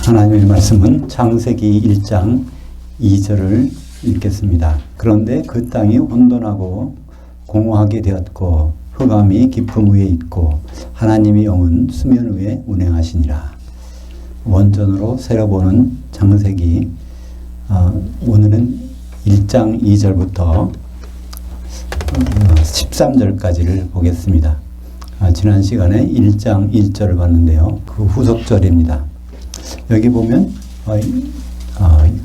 하나님의 말씀은 창세기 1장 2절을 읽겠습니다. 그런데 그 땅이 혼돈하고 공허하게 되었고 흑암이 깊음 위에 있고 하나님의 영은 수면 위에 운행하시니라. 원전으로 새로 보는 창세기, 오늘은 1장 2절부터 13절까지를 보겠습니다. 지난 시간에 1장 1절을 봤는데요. 그 후속절입니다. 여기 보면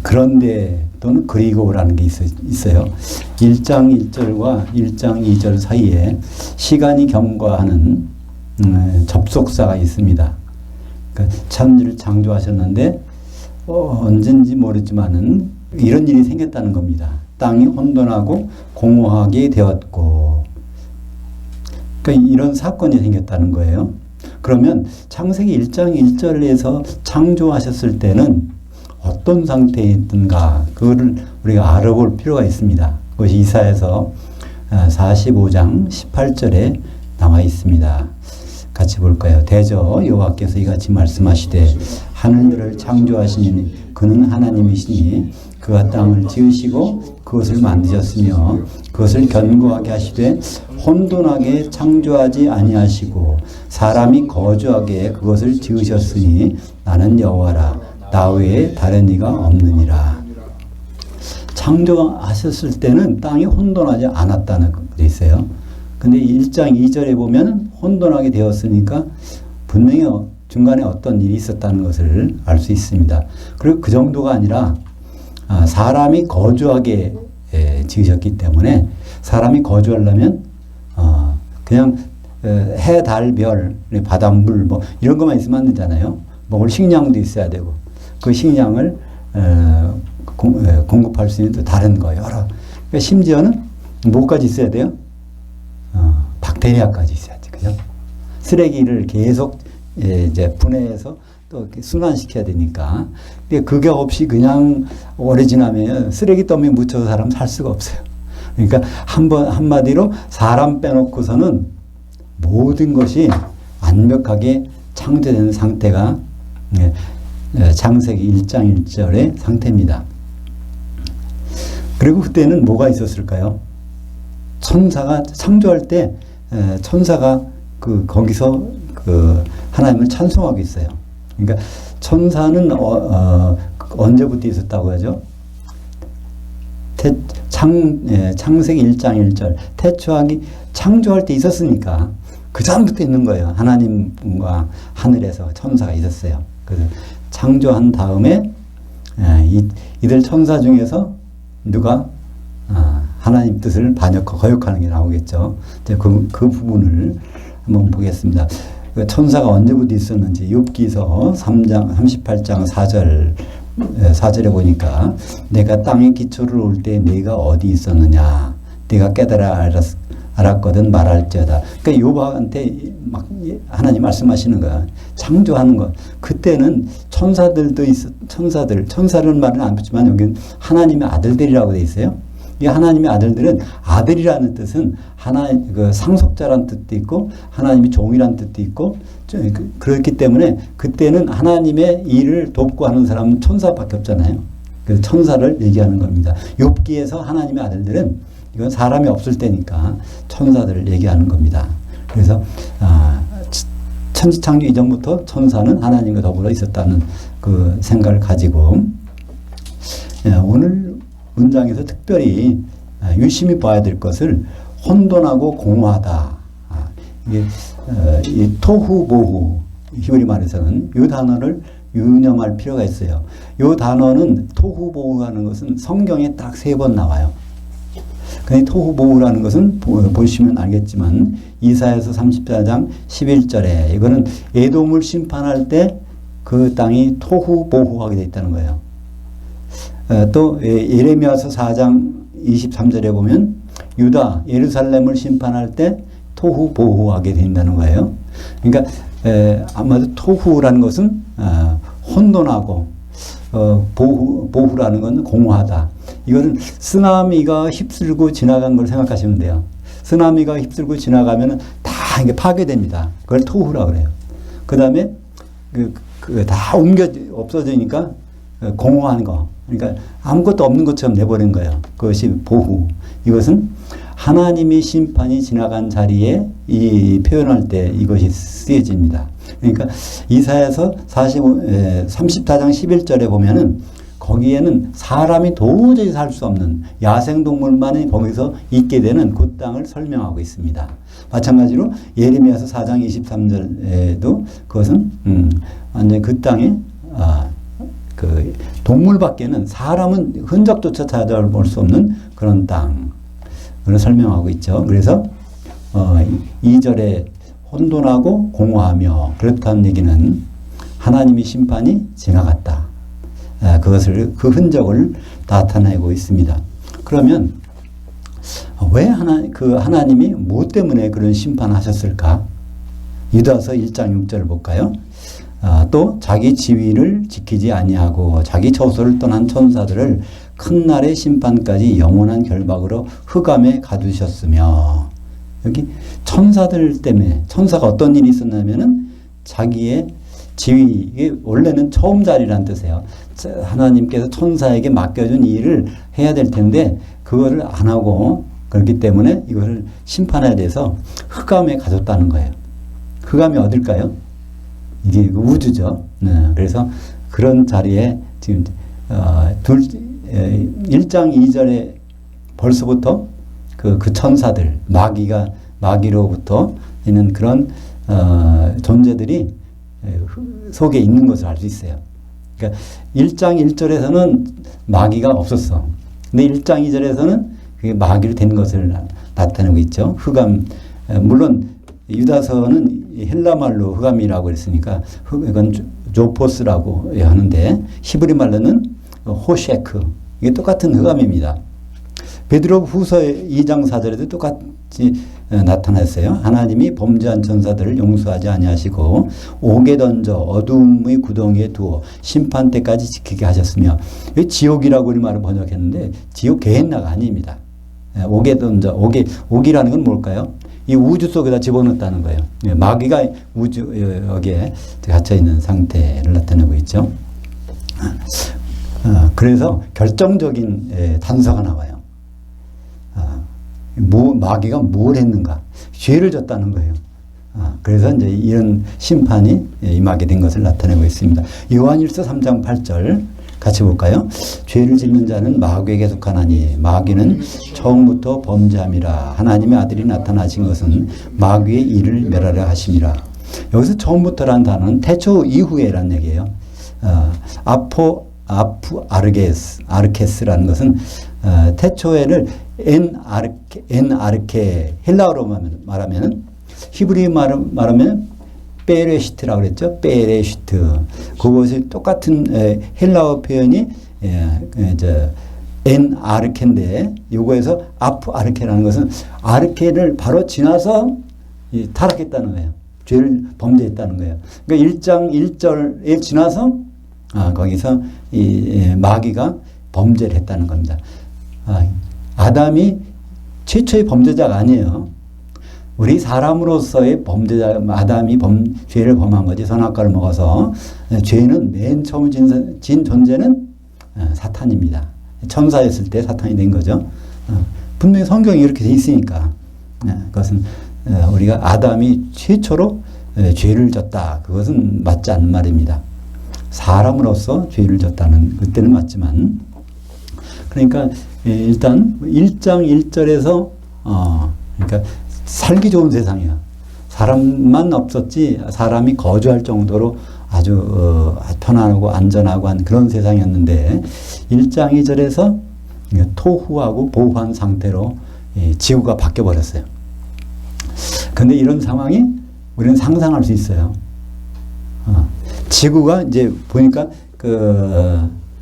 그런데 또는 그리고라는 게 있어요. 1장 1절과 1장 2절 사이에 시간이 경과하는 접속사가 있습니다. 그러니까 천지를 창조하셨는데 언젠지 모르지만은 이런 일이 생겼다는 겁니다. 땅이 혼돈하고 공허하게 되었고, 그러니까 이런 사건이 생겼다는 거예요. 그러면 창세기 1장 1절에서 창조하셨을 때는 어떤 상태에 있던가 그거를 우리가 알아볼 필요가 있습니다. 그것이 이사야서 45장 18절에 나와 있습니다. 같이 볼까요? 대저 여호와께서 이같이 말씀하시되 하늘들을 창조하시니 그는 하나님이시니 그가 땅을 지으시고 그것을 만드셨으며 그것을 견고하게 하시되 혼돈하게 창조하지 아니하시고 사람이 거주하게 그것을 지으셨으니 나는 여호와라 나 외에 다른 이가 없느니라. 창조하셨을 때는 땅이 혼돈하지 않았다는 게 있어요. 근데 1장 2절에 보면 혼돈하게 되었으니까 분명히 중간에 어떤 일이 있었다는 것을 알 수 있습니다. 그리고 그 정도가 아니라 사람이 거주하게 지으셨기 때문에 사람이 거주하려면 그냥 해, 달, 별, 바닷물 뭐 이런 것만 있으면 안 되잖아요. 먹을 식량도 있어야 되고 그 식량을 공급할 수 있는 또 다른 거 여러. 그러니까 심지어는 뭐까지 있어야 돼요? 박테리아까지 있어야지, 그죠? 쓰레기를 계속 이제 분해해서 또 순환시켜야 되니까. 그게 없이 그냥 오래 지나면 쓰레기 더미에 묻혀서 사람 살 수가 없어요. 그러니까 한마디로 사람 빼놓고서는 모든 것이 완벽하게 창조된 상태가 창세기 1장 1절의 상태입니다. 그리고 그때는 뭐가 있었을까요? 천사가 창조할 때 천사가 거기서 하나님을 찬송하고 있어요. 그러니까 천사는 언제부터 있었다고 하죠? 창세기 1장 1절 태초하기 창조할 때 있었으니까 그 전부터 있는 거예요. 하나님과 하늘에서 천사가 있었어요. 그래서 창조한 다음에 이들 천사 중에서 누가 하나님 뜻을 반역하고 거역하는 게 나오겠죠. 그 부분을 한번 보겠습니다. 천사가 언제부터 있었는지 욥기서 3장 38장 4절에 보니까 내가 땅에 기초를 올 때 네가 어디 있었느냐 네가 깨달아 알았거든 말할지어다. 그러니까 욥한테 막 하나님 말씀하시는 거야. 창조하는 거. 그때는 천사들도 천사라는 말은 안 붙지만 여기는 하나님의 아들들이라고 돼 있어요. 이 하나님의 아들들은 아들이라는 뜻은 상속자라는 뜻도 있고 하나님의 종이라는 뜻도 있고 그렇기 때문에 그때는 하나님의 일을 돕고 하는 사람은 천사밖에 없잖아요. 그래서 천사를 얘기하는 겁니다. 욥기에서 하나님의 아들들은 이건 사람이 없을 때니까 천사들을 얘기하는 겁니다. 그래서 천지창조 이전부터 천사는 하나님과 더불어 있었다는 그 생각을 가지고 오늘 문장에서 특별히 유심히 봐야 될 것을 혼돈하고 공허하다. 이게 이 토후보후 히브리 말에서는 이 단어를 유념할 필요가 있어요. 이 단어는 토후보후라는 것은 성경에 딱 3번 나와요. 근데 토후보후라는 것은 보시면 알겠지만 이사야서 34장 11절에 이거는 에돔을 심판할 때 그 땅이 토후보후하게 되어 있다는 거예요. 또 예레미야서 4장 23절에 보면 유다 예루살렘을 심판할 때 토후보후하게 된다는 거예요. 그러니까 아마도 토후라는 것은 혼돈하고 보후라는 건 공허하다. 이거는 쓰나미가 휩쓸고 지나간 걸 생각하시면 돼요. 쓰나미가 휩쓸고 지나가면 다 이게 파괴됩니다. 그걸 토후라고 그래요. 그 다음에 다 없어지니까 공허한 거. 그러니까 아무것도 없는 것처럼 내버린 거예요. 그것이 보후. 이것은 하나님의 심판이 지나간 자리에 이 표현할 때 이것이 쓰여집니다. 그러니까 이사야서 34장 11절에 보면은 거기에는 사람이 도저히 살 수 없는 야생동물만이 거기서 있게 되는 그 땅을 설명하고 있습니다. 마찬가지로 예레미야서 4장 23절에도 그것은 완전히 그 땅에 그 동물밖에는 사람은 흔적조차 찾아볼 수 없는 그런 땅을 설명하고 있죠. 그래서 2절에 혼돈하고 공허하며 그렇다는 얘기는 하나님의 심판이 지나갔다. 그것을 그 흔적을 나타내고 있습니다. 그러면 왜 하나님이 무엇 때문에 그런 심판하셨을까? 유다서 1장 6절을 볼까요? 또 자기 지위를 지키지 아니하고 자기 처소를 떠난 천사들을 큰 날의 심판까지 영원한 결박으로 흑암에 가두셨으며, 여기 천사들 때문에, 천사가 어떤 일이 있었냐면은 자기의 지위, 이게 원래는 처음 자리라는 뜻이에요. 하나님께서 천사에게 맡겨준 일을 해야 될 텐데 그거를 안 하고, 그렇기 때문에 이것을 심판에 대해서 흑암에 가졌다는 거예요. 흑암이 어딜까요? 이게 우주죠. 네. 그래서 그런 자리에 지금 1장 2절에 벌써부터 그 천사들, 마귀로부터 있는 그런 존재들이 속에 있는 것을 알 수 있어요. 그러니까 1장 1절에서는 마귀가 없었어. 근데 1장 2절에서는 그게 마귀로 된 것을 나타내고 있죠. 흑암, 물론 유다서는 헬라 말로 흑암이라고 했으니까 이건 조포스라고 하는데 히브리 말로는 호셰크, 이게 똑같은 흑암입니다. 베드로 후서 2장 4절에도 똑같이 나타났어요. 하나님이 범죄한 천사들을 용서하지 아니하시고 옥에 던져 어둠의 구덩이에 두어 심판 때까지 지키게 하셨으며, 지옥이라고 우리 말을 번역했는데 지옥 게헨나가 아닙니다. 옥에 던져, 옥이라는 건 뭘까요? 이 우주 속에다 집어넣었다는 거예요. 마귀가 우주 여기에 갇혀 있는 상태를 나타내고 있죠. 그래서 결정적인 단서가 나와요. 마귀가 뭘 했는가? 죄를 졌다는 거예요. 그래서 이제 이런 심판이 임하게 된 것을 나타내고 있습니다. 요한일서 3장 8절 같이 볼까요? 죄를 짓는 자는 마귀에게 속하나니 마귀는 처음부터 범죄함이라. 하나님의 아들이 나타나신 것은 마귀의 일을 멸하려 하심이라. 여기서 처음부터라는 단어는 태초 이후에라는 얘기예요. 아르케스라는 것은 태초에를 엔아르케, 헬라어로 말하면, 히브리 말하면 베레시트라고 그랬죠. 베레시트. 그것이 똑같은 헬라어 표현이 엔아르케인데, 요거에서 아르케라는 것은 아르케를 바로 지나서 타락했다는 거예요. 죄를 범죄했다는 거예요. 그러니까 1장 1절에 지나서 거기서 마귀가 범죄를 했다는 겁니다. 아담이 최초의 범죄자가 아니에요. 우리 사람으로서의 범죄자, 아담이 죄를 범한 거지. 선악과를 먹어서. 죄는 맨 처음 진 존재는 사탄입니다. 천사였을 때 사탄이 된 거죠. 분명히 성경이 이렇게 돼 있으니까. 그것은 우리가 아담이 최초로 죄를 졌다. 그것은 맞지 않는 말입니다. 사람으로서 죄를 졌다는 그때는 맞지만, 그러니까 일단 1장 1절에서 그러니까 살기 좋은 세상이야. 사람만 없었지 사람이 거주할 정도로 아주 편안하고 안전하고 한 그런 세상이었는데 1장 2절에서 토후하고 보후한 상태로 지구가 바뀌어 버렸어요. 그런데 이런 상황이 우리는 상상할 수 있어요. 지구가 이제 보니까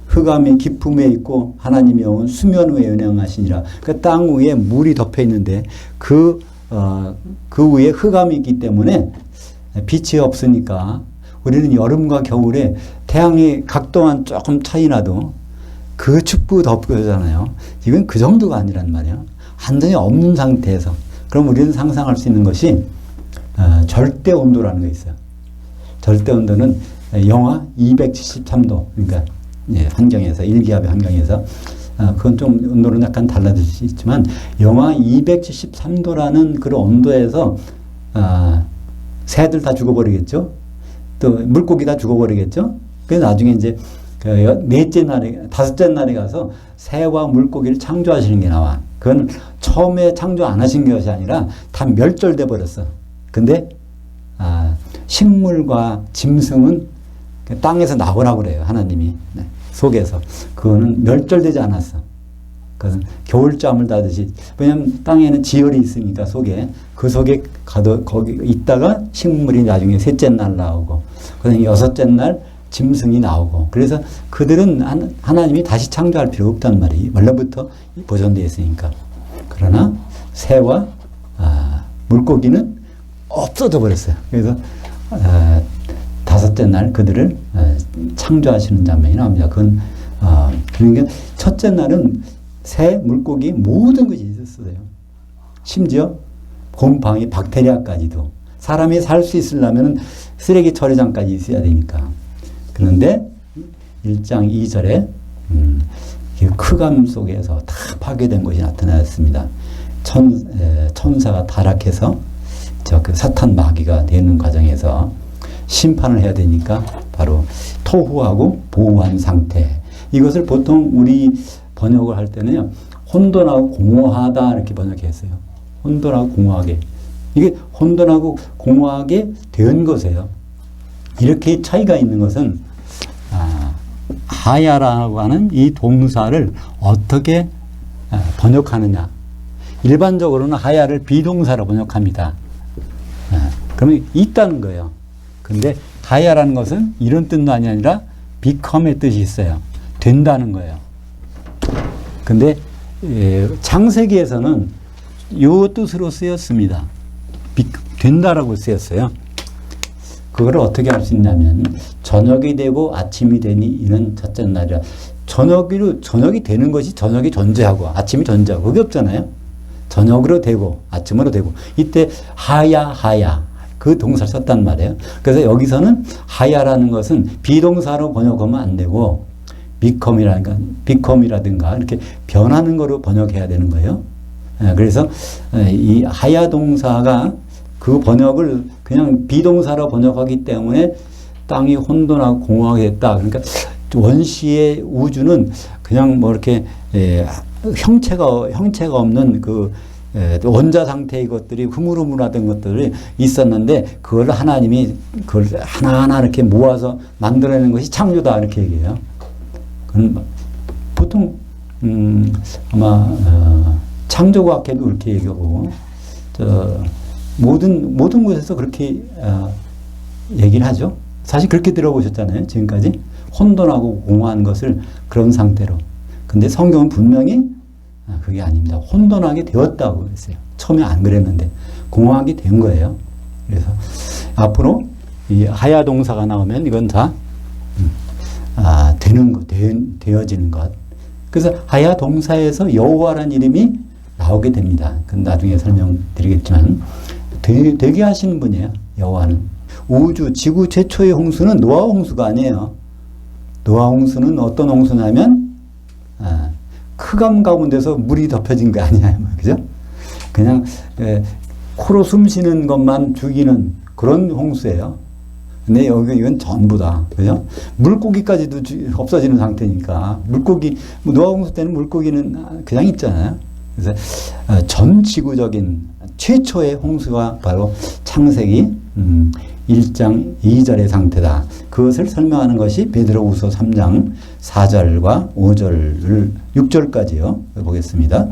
흑암이 깊음에 있고 하나님의 영은 수면 위에 운행하시니라. 그 땅 위에 물이 덮여 있는데 그 위에 흑암이 있기 때문에 빛이 없으니까 우리는 여름과 겨울에 태양의 각도만 조금 차이 나도 그 춥고 덥잖아요. 이건 그 정도가 아니란 말이에요. 완전히 없는 상태에서. 그럼 우리는 상상할 수 있는 것이 절대 온도라는 게 있어요. 절대 온도는 영하 273도, 그러니까 예, 환경에서, 일기압의 환경에서, 그건 좀 온도는 약간 달라질 수 있지만, 영하 273도라는 그런 온도에서, 새들 다 죽어버리겠죠? 또, 물고기 다 죽어버리겠죠? 그래서 나중에 이제, 넷째 날에, 다섯째 날에 가서 새와 물고기를 창조하시는 게 나와. 그건 처음에 창조 안 하신 것이 아니라 다 멸절돼 버렸어. 근데, 식물과 짐승은 땅에서 나오라고 그래요. 하나님이. 네. 속에서. 그거는 멸절되지 않았어. 그것은 겨울잠을 자듯이. 왜냐면 땅에는 지열이 있으니까 속에. 그 속에 거기 있다가 식물이 나중에 셋째 날 나오고, 그다음에 여섯째 날 짐승이 나오고. 그래서 그들은 하나님이 다시 창조할 필요 없단 말이에요. 원래부터 보존되어 있으니까. 그러나 새와 물고기는 없어져 버렸어요. 그래서 다섯째 날 그들을 창조하시는 장면이 나옵니다. 그건 그러니까 첫째 날은 새, 물고기 모든 것이 있었어요. 심지어 곰팡이, 박테리아까지도. 사람이 살 수 있으려면 쓰레기 처리장까지 있어야 되니까. 그런데 1장 2절에 크감 속에서 다 파괴된 것이 나타났습니다. 천사가 타락해서 그 사탄 마귀가 되는 과정에서 심판을 해야 되니까 바로 토후하고 보호한 상태. 이것을 보통 우리 번역을 할 때는요, 혼돈하고 공허하다 이렇게 번역했어요. 혼돈하고 공허하게. 이게 혼돈하고 공허하게 된 것이에요. 이렇게 차이가 있는 것은 하야라고 하는 이 동사를 어떻게 번역하느냐. 일반적으로는 하야를 비동사로 번역합니다. 그러면 있다는 거예요. 근데 하야라는 것은 이런 뜻도 아니라 become의 뜻이 있어요. 된다는 거예요. 근데 창세기에서는 이 뜻으로 쓰였습니다. 된다라고 쓰였어요. 그걸 어떻게 할 수 있냐면 저녁이 되고 아침이 되니 이는 첫째 날이라. 저녁이 되는 것이 저녁이 존재하고 아침이 존재하고 그게 없잖아요. 저녁으로 되고 아침으로 되고 이때 하야 그 동사를 썼단 말이에요. 그래서 여기서는 하야라는 것은 비동사로 번역하면 안 되고 become이라든가 이렇게 변하는 거로 번역해야 되는 거예요. 그래서 이 하야 동사가 그 번역을 그냥 비동사로 번역하기 때문에 땅이 혼돈하고 공허하게 됐다. 그러니까 원시의 우주는 그냥 뭐 이렇게 형체가 없는 그 원자 상태의 것들이 흐물흐물하던 것들이 있었는데 그걸 하나님이 그걸 하나하나 이렇게 모아서 만들어내는 것이 창조다 이렇게 얘기해요. 보통 아마 창조과학회도 그렇게 얘기하고 모든 곳에서 그렇게 얘기를 하죠. 사실 그렇게 들어보셨잖아요. 지금까지 혼돈하고 공허한 것을 그런 상태로. 근데 성경은 분명히 그게 아닙니다. 혼돈하게 되었다고 그랬어요. 처음에 안 그랬는데 공허하게 된 거예요. 그래서 앞으로 이 하야 동사가 나오면 이건 다 되는 것, 되어지는 것. 그래서 하야 동사에서 여호와라는 이름이 나오게 됩니다. 그건 나중에 설명드리겠지만 되게 하시는 분이에요. 여호와는. 우주, 지구 최초의 홍수는 노아 홍수가 아니에요. 노아 홍수는 어떤 홍수냐면 크감 가운데서 물이 덮여진 게 아니에요. 그죠? 그냥 코로 숨 쉬는 것만 죽이는 그런 홍수예요. 근데 이건 전부다. 그죠? 물고기까지도 없어지는 상태니까. 노아 홍수 때는 물고기는 그냥 있잖아요. 그래서 전 지구적인 최초의 홍수가 바로 창세기 1장 2절의 상태다. 그것을 설명하는 것이 베드로후서 3장 4절과 5절, 6절까지요. 보겠습니다.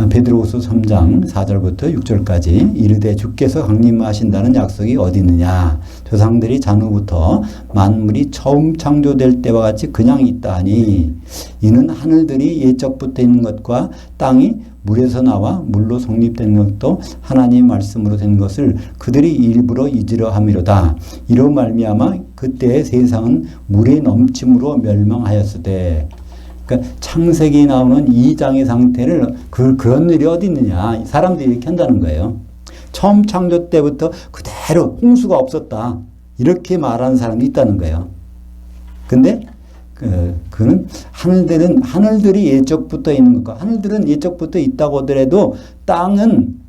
베드로후서 3장 4절부터 6절까지 이르되 주께서 강림하신다는 약속이 어디 있느냐. 조상들이 잔후부터 만물이 처음 창조될 때와 같이 그냥 있다니 이는 하늘들이 예적부터 있는 것과 땅이 물에서 나와 물로 성립된 것도 하나님 말씀으로 된 것을 그들이 일부러 잊으려 함이로다. 이로 말미암아 그때의 세상은 물의 넘침으로 멸망하였으되. 그러니까 창세기에 나오는 2장의 상태를 그런 일이 어디 있느냐. 사람들이 이렇게 한다는 거예요. 처음 창조 때부터 그대로 홍수가 없었다. 이렇게 말하는 사람이 있다는 거예요. 근데 그는 하늘들이 예적부터 있는 것과 하늘들은 예적부터 있다고 하더라도 땅은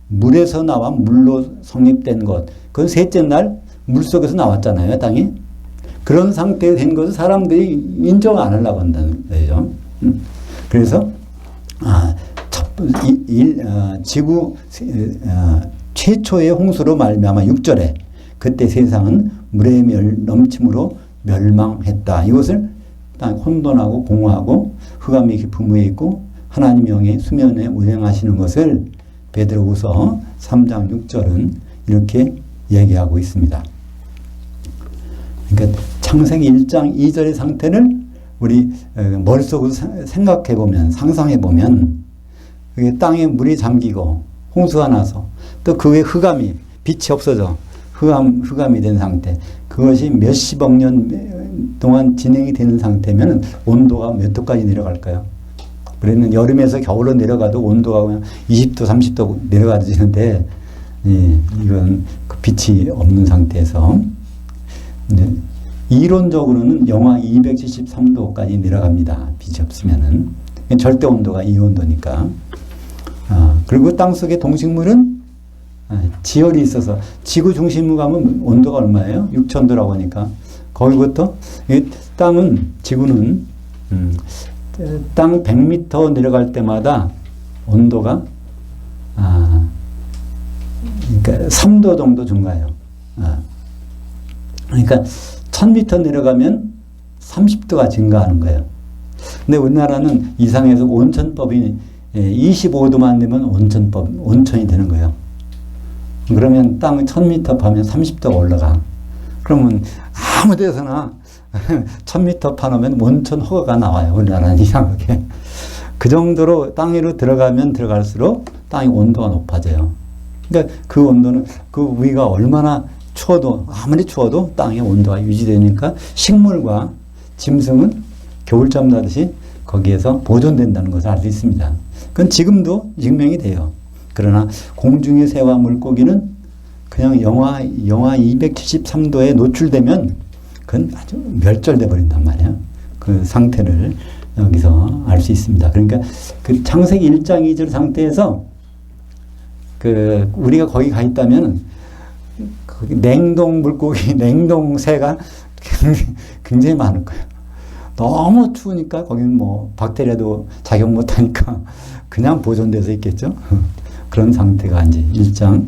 물에서 나와 물로 성립된 것. 그건 셋째 날 물속에서 나왔잖아요, 땅이. 그런 상태에 된 것을 사람들이 인정 안 하려고 한다는 거예요. 그래서 지구 최초의 홍수로 말미암아 6절에 그때 세상은 물의 넘침으로 멸망했다. 이것을 혼돈하고 공허하고 흑암의 깊은 위에 있고 하나님의 영의 수면에 운행하시는 것을 베드로후서 3장 6절은 이렇게 얘기하고 있습니다. 그러니까 창세기 1장 2절의 상태를 우리 머릿속으로 생각해 보면, 상상해 보면 땅에 물이 잠기고 홍수가 나서 또 그 위에 흑암이 빛이 없어져 흑암이 된 상태, 그것이 몇십억 년 동안 진행이 되는 상태면 온도가 몇 도까지 내려갈까요? 우리는 여름에서 겨울로 내려가도 온도가 그냥 20도, 30도 내려가지는데, 이건 그 빛이 없는 상태에서, 이론적으로는 영하 273도까지 내려갑니다. 빛이 없으면은. 절대 온도가 이 온도니까. 그리고 땅 속의 동식물은 지열이 있어서 지구 중심으로 가면 온도가 얼마예요? 6000도라고 하니까 거기부터 지구는 땅 100m 내려갈 때마다 온도가 그러니까 3도 정도 증가해요. 그러니까 1000m 내려가면 30도가 증가하는 거예요. 근데 우리나라는 이상해서 온천법이 25도만 되면 온천이 되는 거예요. 그러면 땅 1000m 파면 30도가 올라가. 그러면 아무 데서나 1000m 파놓으면 온천 허가가 나와요. 우리나라는 이상하게. 그 정도로 땅 위로 들어가면 들어갈수록 땅의 온도가 높아져요. 그러니까 그 온도는 그 위가 얼마나 아무리 추워도 땅의 온도가 유지되니까 식물과 짐승은 겨울잠 자듯이 거기에서 보존된다는 것을 알 수 있습니다. 그건 지금도 증명이 돼요. 그러나 공중의 새와 물고기는 그냥 영하 273도에 노출되면 그건 아주 멸절돼 버린단 말이에요. 그 상태를 여기서 알 수 있습니다. 그러니까 그 창세기 1장 2절 상태에서 우리가 거기 가 있다면 냉동 물고기, 냉동 새가 굉장히 많을 거예요. 너무 추우니까 거기는 뭐 박테리아도 작용 못하니까 그냥 보존돼서 있겠죠. 그런 상태가 이제 1장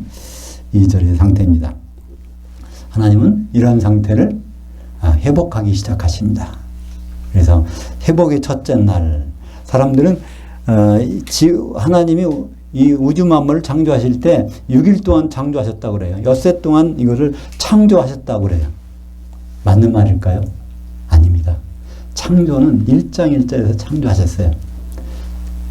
2절의 상태입니다. 하나님은 이런 상태를 회복하기 시작하십니다. 그래서 회복의 첫째 날, 사람들은 하나님이 이 우주 만물을 창조하실 때 6일 동안 창조하셨다고 그래요. 엿새 동안 이것을 창조하셨다고 그래요. 맞는 말일까요? 아닙니다. 창조는 1장 1절에서 창조하셨어요.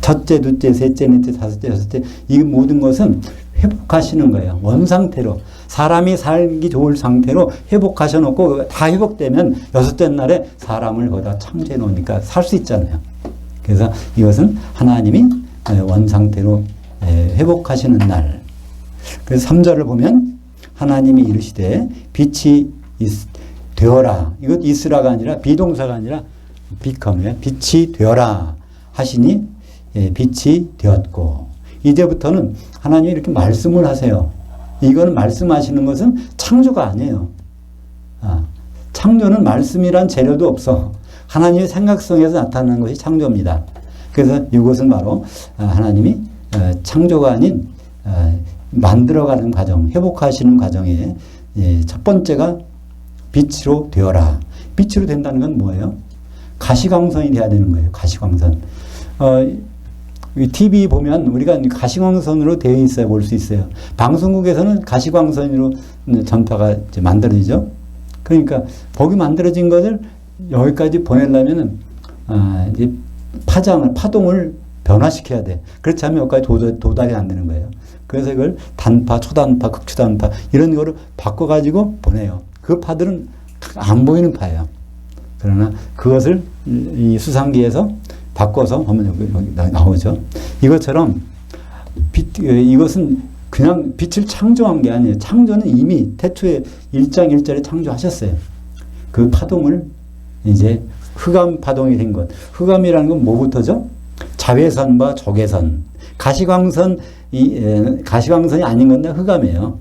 첫째, 둘째, 셋째, 넷째, 다섯째, 여섯째, 이 모든 것은 회복하시는 거예요. 원상태로. 사람이 살기 좋을 상태로 회복하셔 놓고 다 회복되면 여섯째 날에 사람을 거기다 창조해 놓으니까 살 수 있잖아요. 그래서 이것은 하나님이 원상태로 회복하시는 날. 그래서 3절을 보면 하나님이 이르시되 빛이 되어라. 이것 있으라가 아니라 비동사가 아니라 become, 빛이 되어라 하시니 빛이 되었고, 이제부터는 하나님이 이렇게 말씀을 하세요. 이거는 말씀하시는 것은 창조가 아니에요. 창조는 말씀이란 재료도 없어. 하나님의 생각성에서 나타나는 것이 창조입니다. 그래서 이것은 바로 하나님이 창조가 아닌 만들어가는 과정, 회복하시는 과정의 첫 번째가 빛으로 되어라. 빛으로 된다는 건 뭐예요? 가시광선이 돼야 되는 거예요. 가시광선. TV 보면 우리가 가시광선으로 되어 있어야 볼 수 있어요. 방송국에서는 가시광선으로 전파가 이제 만들어지죠. 그러니까 거기 만들어진 것을 여기까지 보내려면은 이제 파동을 변화시켜야 돼. 그렇지 않으면 여기까지 도달이 안 되는 거예요. 그래서 이걸 단파, 초단파, 극초단파 이런 거를 바꿔가지고 보내요. 그 파들은 안 보이는 파예요. 그러나 그것을 이 수상기에서 바꿔서 보면 여기 나오죠. 이것처럼 이것은 그냥 빛을 창조한 게 아니에요. 창조는 이미 태초에 1장 1절에 창조하셨어요. 그 파동을 이제 흑암 파동이 된 것. 흑암이라는 건 뭐부터죠? 자외선과 적외선. 가시광선이 아닌 건데 흑암이에요.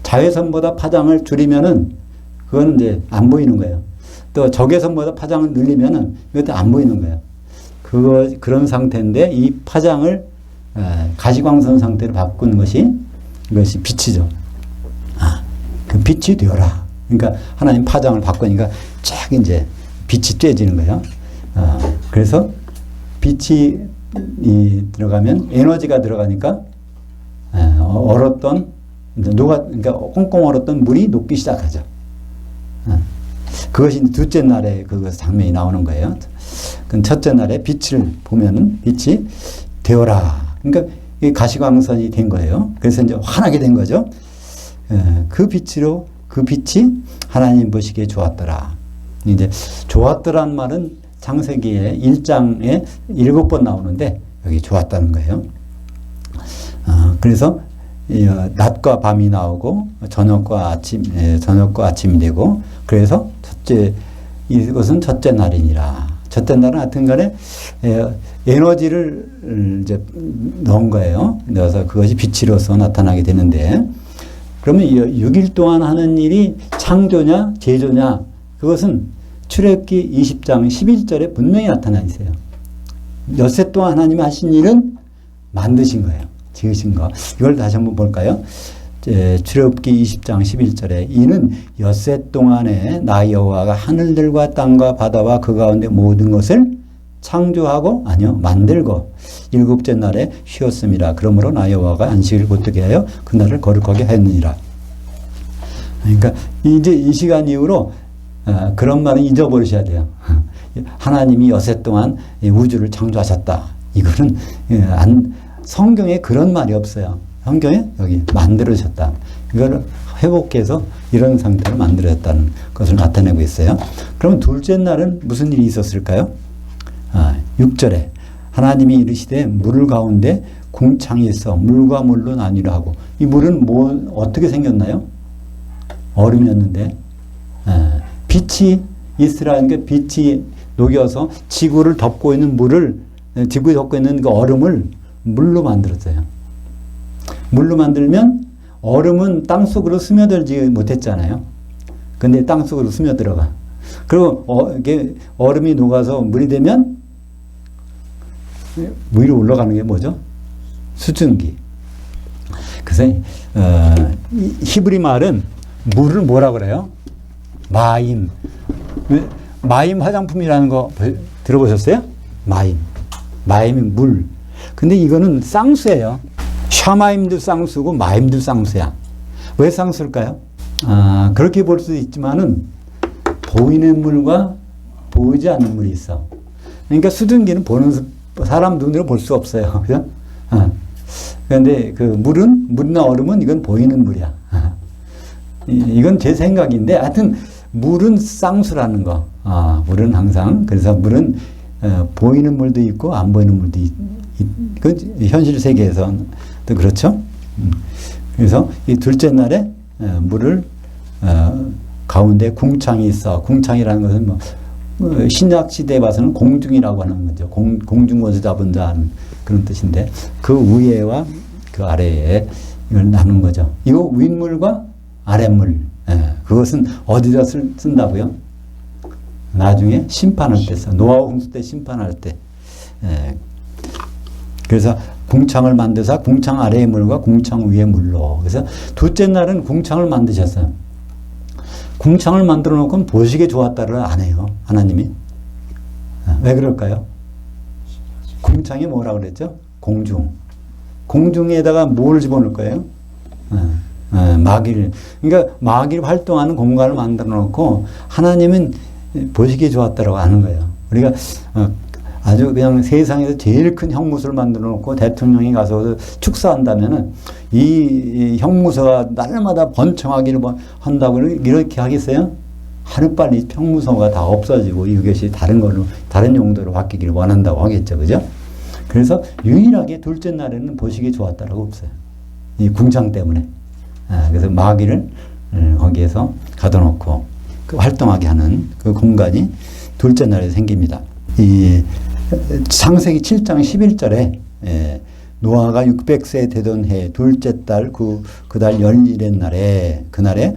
자외선보다 파장을 줄이면은 그거는 이제 안 보이는 거예요. 또 적외선보다 파장을 늘리면은 이것도 안 보이는 거예요. 그런 상태인데 이 파장을 가시광선 상태로 바꾸는 것이 이것이 빛이죠. 그 빛이 되어라. 그러니까 하나님 파장을 바꾸니까 쫙 이제 빛이 쬐지는 거예요. 그래서 빛이 들어가면 에너지가 들어가니까 얼었던 그러니까 꽁꽁 얼었던 물이 녹기 시작하죠. 그것이 둘째 날에 그 장면이 나오는 거예요. 그 첫째 날에 빛을 보면은 빛이 되어라. 그러니까 가시광선이 된 거예요. 그래서 이제 환하게 된 거죠. 그 빛이 하나님 보시기에 좋았더라. 이제 좋았더란 말은 창세기의 1장에 7번 나오는데 여기 좋았다는 거예요. 그래서 낮과 밤이 나오고 저녁과 아침이 되고 그래서 이것은 첫째 날이니라. 첫째 날은 하여튼간에 에너지를 이제 넣은 거예요. 넣어서 그것이 빛으로서 나타나게 되는데 그러면 6일 동안 하는 일이 창조냐 제조냐 그것은 출애굽기 20장 11절에 분명히 나타나 있어요. 엿새 동안 하나님이 하신 일은 만드신 거예요. 지으신 거. 이걸 다시 한번 볼까요? 출애굽기 20장 11절에 이는 엿새 동안에 나 여호와가 하늘들과 땅과 바다와 그 가운데 모든 것을 창조하고 만들고 일곱째 날에 쉬었음이라. 그러므로 나 여호와가 안식을 곧되게 하여 그날을 거룩하게 하였느니라. 그러니까 이제 이 시간 이후로 그런 말은 잊어버리셔야 돼요. 하나님이 엿새 동안 우주를 창조하셨다. 이거는 성경에 그런 말이 없어요. 성경에 여기 만들으셨다. 이거를 회복해서 이런 상태로 만들어졌다는 것을 나타내고 있어요. 그럼 둘째 날은 무슨 일이 있었을까요? 6절에 하나님이 이르시되 물 가운데 궁창이 있어 물과 물로 나뉘라 하고 이 물은 어떻게 생겼나요? 얼음이었는데 빛이 있으라는 게 빛이 녹여서 지구를 덮고 있는 지구에 덮고 있는 그 얼음을 물로 만들었어요. 물로 만들면 얼음은 땅속으로 스며들지 못했잖아요. 근데 땅속으로 스며들어가. 그리고 이게 얼음이 녹아서 물이 되면 위로 올라가는 게 뭐죠? 수증기. 그래서 히브리 말은 물을 뭐라 그래요? 마임. 마임 화장품이라는 거 들어보셨어요? 마임이 물. 근데 이거는 쌍수예요. 샤마임도 쌍수고 마임도 쌍수야. 왜 쌍수일까요? 그렇게 볼 수도 있지만은 보이는 물과 보이지 않는 물이 있어. 그러니까 수증기는 사람 눈으로 볼 수 없어요. 그죠? 그런데 그 물이나 얼음은 이건 보이는 물이야. 이건 제 생각인데 하여튼 물은 쌍수라는 거. 물은 항상 그래서 물은 보이는 물도 있고 안 보이는 물도 그 현실 세계에서도 그렇죠. 그래서 이 둘째 날에 물을 가운데 궁창이 있어. 궁창이라는 것은 신약 시대에 봐서는 공중이라고 하는 거죠. 공중권세 잡은 자 그런 뜻인데 그 위에와 그 아래에 이걸 나눈 거죠. 이거 윗물과 아랫물. 그것은 어디다 쓴다고요? 나중에 심판할 때 써. 노아와 홍수 때 심판할 때. 그래서 궁창을 만드사 궁창 아래의 물과 궁창 위의 물로. 그래서 둘째 날은 궁창을 만드셨어요. 궁창을 만들어 놓고는 보시기에 좋았다를 안 해요. 하나님이. 왜 그럴까요? 궁창이 뭐라고 그랬죠? 공중. 공중에다가 뭘 집어넣을 거예요? 마귀를. 그러니까 마귀를 활동하는 공간을 만들어 놓고 하나님은 보시기에 좋았다라고 하는 거예요. 우리가 아주 그냥 세상에서 제일 큰 형무소를 만들어 놓고 대통령이 가서 축사한다면은 이 형무소가 날마다 번창하기를 한다고 이렇게 하겠어요? 하루빨리 형무소가 다 없어지고 이것이 다른 용도로 바뀌기를 원한다고 하겠죠. 그죠? 그래서 유일하게 둘째 날에는 보시기에 좋았다라고 없어요. 이 궁창 때문에. 그래서 마귀를 거기에서 가둬놓고 그 활동하게 하는 그 공간이 둘째 날에 생깁니다. 이 창세기 7장 11절에 노아가 600세 되던 해 둘째 달 그달 열일의 날에 그날에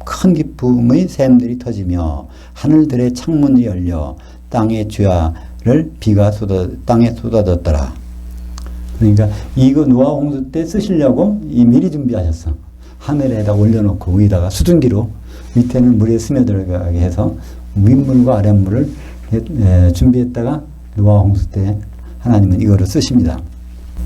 큰 기쁨의 샘들이 터지며 하늘들의 창문이 열려 땅의 주야를 비가 땅에 쏟아졌더라. 그러니까 이거 노아 홍수 때 쓰시려고 미리 준비하셨어. 하늘에다 올려놓고 위에다가 수증기로 밑에는 물에 스며들어가게 해서 윗물과 아랫물을 준비했다가 노아 홍수 때 하나님은 이거를 쓰십니다.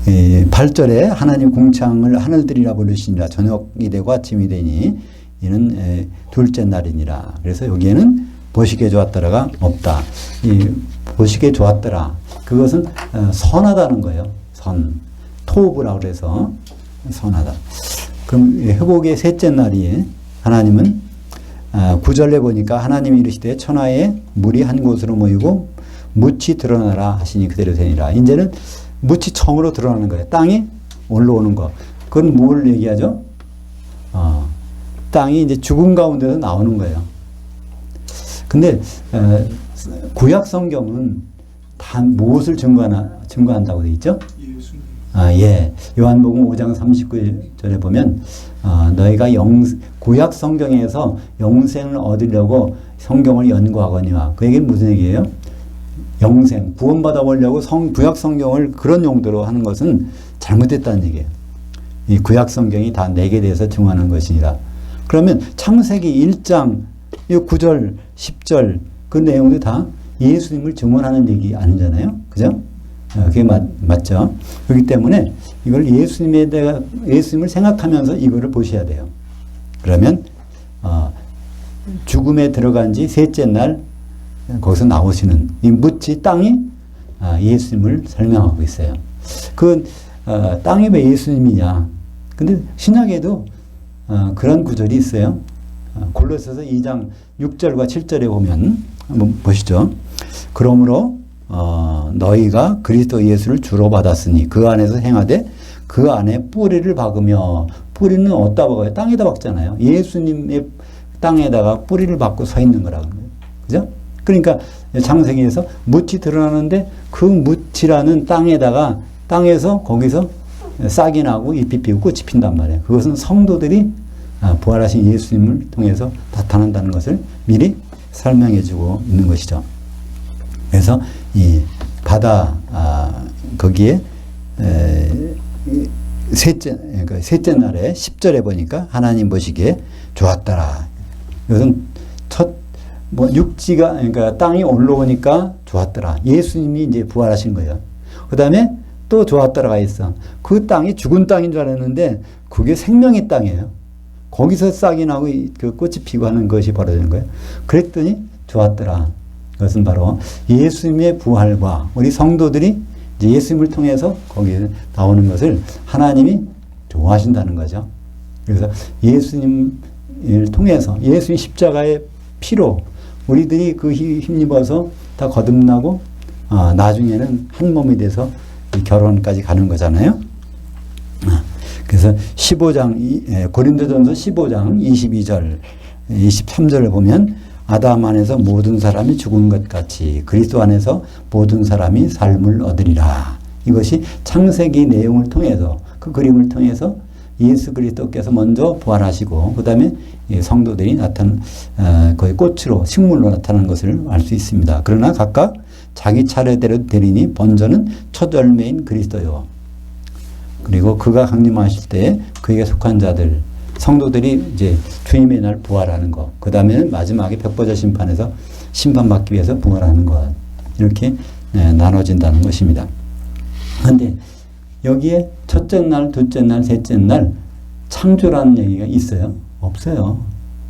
8절에 하나님 궁창을 하늘들이라 부르시니라. 저녁이 되고 아침이 되니 이는 둘째 날이니라. 그래서 여기에는 보시기에 좋았더라가 없다. 이 보시기에 좋았더라. 그것은 선하다는 거예요. 토브라고 그래서 선하다. 그럼 회복의 셋째 날이 하나님은 9절에 보니까 하나님이 이르시되 천하에 물이 한 곳으로 모이고 묻이 드러나라 하시니 그대로 되니라. 이제는 묻이 처음으로 드러나는 거예요. 땅이 올라오는 거. 그건 뭘 얘기하죠? 땅이 이제 죽음 가운데서 나오는 거예요. 근데 구약 성경은 다 무엇을 증거한다고 되어 있죠? 예. 요한복음 5장 39절에 보면 너희가 구약 성경에서 영생을 얻으려고 성경을 연구하거니와. 그 얘기는 무슨 얘기예요? 영생, 구원받아 보려고 구약 성경을 그런 용도로 하는 것은 잘못됐다는 얘기예요. 이 구약 성경이 다 내게 대해서 증언하는 것이니라. 그러면 창세기 1장 9절, 10절 그 내용도 다 예수님을 증언하는 얘기 아니잖아요. 그죠? 그게 맞죠. 그렇기 때문에 이걸 예수님을 생각하면서 이거를 보셔야 돼요. 그러면 죽음에 들어간 지 셋째 날 거기서 나오시는 이 묻지 땅이 예수님을 설명하고 있어요. 그 땅이 왜 예수님이냐? 근데 신약에도 그런 구절이 있어요. 골로새서 2장 6절과 7절에 보면 한번 보시죠. 그러므로 너희가 그리스도 예수를 주로 받았으니 그 안에서 행하되 그 안에 뿌리를 박으며. 뿌리는 어디다 박아요? 땅에다 박잖아요. 예수님의 땅에다가 뿌리를 박고 서 있는 거라고. 그죠? 그러니까 창세기에서 묻이 드러나는데 그 묻이라는 땅에서 거기서 싹이 나고 잎이 피고 꽃이 핀단 말이에요. 그것은 성도들이 부활하신 예수님을 통해서 나타난다는 것을 미리 설명해 주고 있는 것이죠. 그래서 이 바다 거기에 셋째 날에 10절에 보니까 하나님 보시기에 좋았더라. 이것은 육지가 그러니까 땅이 올라오니까 좋았더라. 예수님이 이제 부활하신 거예요. 그 다음에 또 좋았더라가 있어. 그 땅이 죽은 땅인 줄 알았는데 그게 생명의 땅이에요. 거기서 싹이 나고 그 꽃이 피고 하는 것이 벌어지는 거예요. 그랬더니 좋았더라. 그것은 바로 예수님의 부활과 우리 성도들이 이제 예수님을 통해서 거기에 나오는 것을 하나님이 좋아하신다는 거죠. 그래서 예수님을 통해서 예수님 십자가의 피로 우리들이 그 힘입어서 다 거듭나고 나중에는 한 몸이 돼서 결혼까지 가는 거잖아요. 그래서 15장 고린도전서 15장 22절 23절을 보면 아담 안에서 모든 사람이 죽은 것 같이 그리스도 안에서 모든 사람이 삶을 얻으리라. 이것이 창세기 내용을 통해서 그 그림을 통해서 예수 그리스도께서 먼저 부활하시고 그 다음에 성도들이 거의 꽃으로 식물로 나타나는 것을 알 수 있습니다. 그러나 각각 자기 차례대로 되리니 번전은 첫 열매인 그리스도요. 그리고 그가 강림하실 때 그에게 속한 자들 성도들이 이제 주님의 날 부활하는 것, 그 다음에는 마지막에 백보자 심판에서 심판받기 위해서 부활하는 것, 이렇게 나눠진다는 것입니다. 그런데 여기에 첫째 날, 둘째 날, 셋째 날 창조라는 얘기가 있어요? 없어요.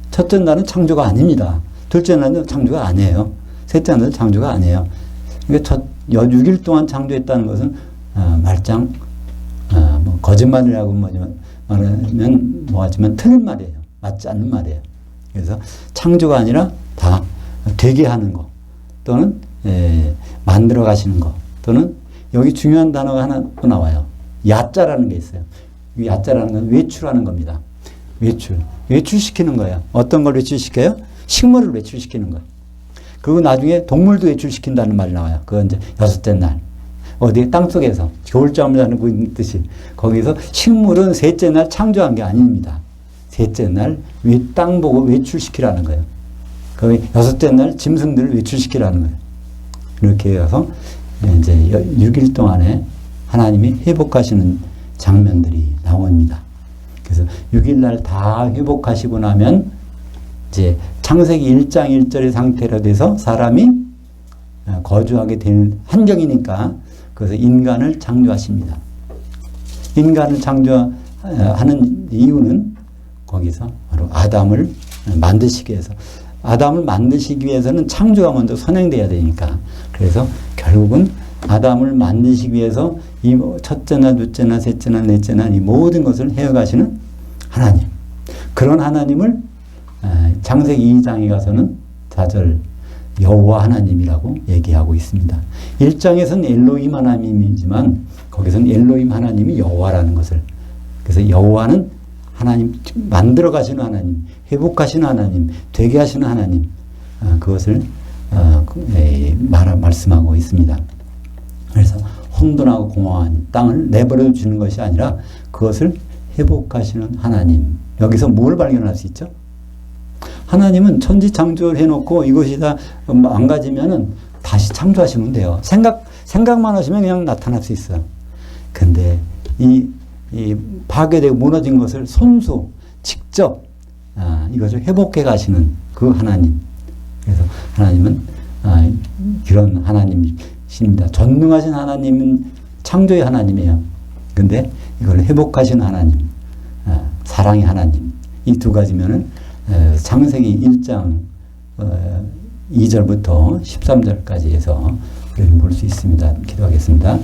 첫째 날은 창조가 아닙니다. 둘째 날은 창조가 아니에요. 셋째 날은 창조가 아니에요. 그러니까 6일 동안 창조했다는 것은 말짱 거짓말이라고 말하면 뭐하지만 틀린 말이에요. 맞지 않는 말이에요. 그래서 창조가 아니라 다 되게 하는 거 또는 만들어 가시는 거 또는 여기 중요한 단어가 하나 또 나와요. 야자라는 게 있어요. 야자라는 건 외출하는 겁니다. 외출시키는 거예요. 어떤 걸 외출시켜요? 식물을 외출시키는 거예요. 그리고 나중에 동물도 외출시킨다는 말이 나와요. 그건 이제 여섯째 날. 어디 땅속에서 겨울잠을 자는 거 있듯이 거기서 식물은 셋째 날 창조한 게 아닙니다. 셋째 날 땅 보고 외출시키라는 거예요. 거기 여섯째 날 짐승들을 외출시키라는 거예요. 이렇게 해서 이제 6일 동안에 하나님이 회복하시는 장면들이 나옵니다. 그래서 6일 날 다 회복하시고 나면 이제 창세기 1장 1절의 상태로 돼서 사람이 거주하게 될 환경이니까 그래서 인간을 창조하십니다. 인간을 창조하는 이유는 거기서 바로 아담을 만드시기 위해서, 아담을 만드시기 위해서는 창조가 먼저 선행돼야 되니까, 그래서 결국은 아담을 만드시기 위해서 이 첫째 날, 둘째 날, 셋째 날, 넷째 날 이 모든 것을 해가시는 하나님, 그런 하나님을 창세기 2장에 가서는 4절 여호와 하나님이라고 얘기하고 있습니다. 1장에서는 엘로힘 하나님이지만 거기서는 엘로힘 하나님이 여호와라는 것을, 그래서 여호와는 하나님, 만들어 가시는 하나님, 회복하시는 하나님, 되게 하시는 하나님, 그것을 말씀하고 있습니다. 그래서 혼돈하고 공허한 땅을 내버려 주는 것이 아니라 그것을 회복하시는 하나님. 여기서 뭘 발견할 수 있죠? 하나님은 천지 창조를 해놓고 이것이 다 망가지면은 다시 창조하시면 돼요. 생각만 하시면 그냥 나타날 수 있어요. 근데 이 파괴되고 무너진 것을 손수 직접 이것을 회복해 가시는 그 하나님. 그래서 하나님은 그런 하나님이십니다. 전능하신 하나님은 창조의 하나님이에요. 근데 이걸 회복하시는 하나님, 사랑의 하나님. 이 두 가지면은 창세기 1장 2절부터 13절까지 해서 볼 수 있습니다. 기도하겠습니다.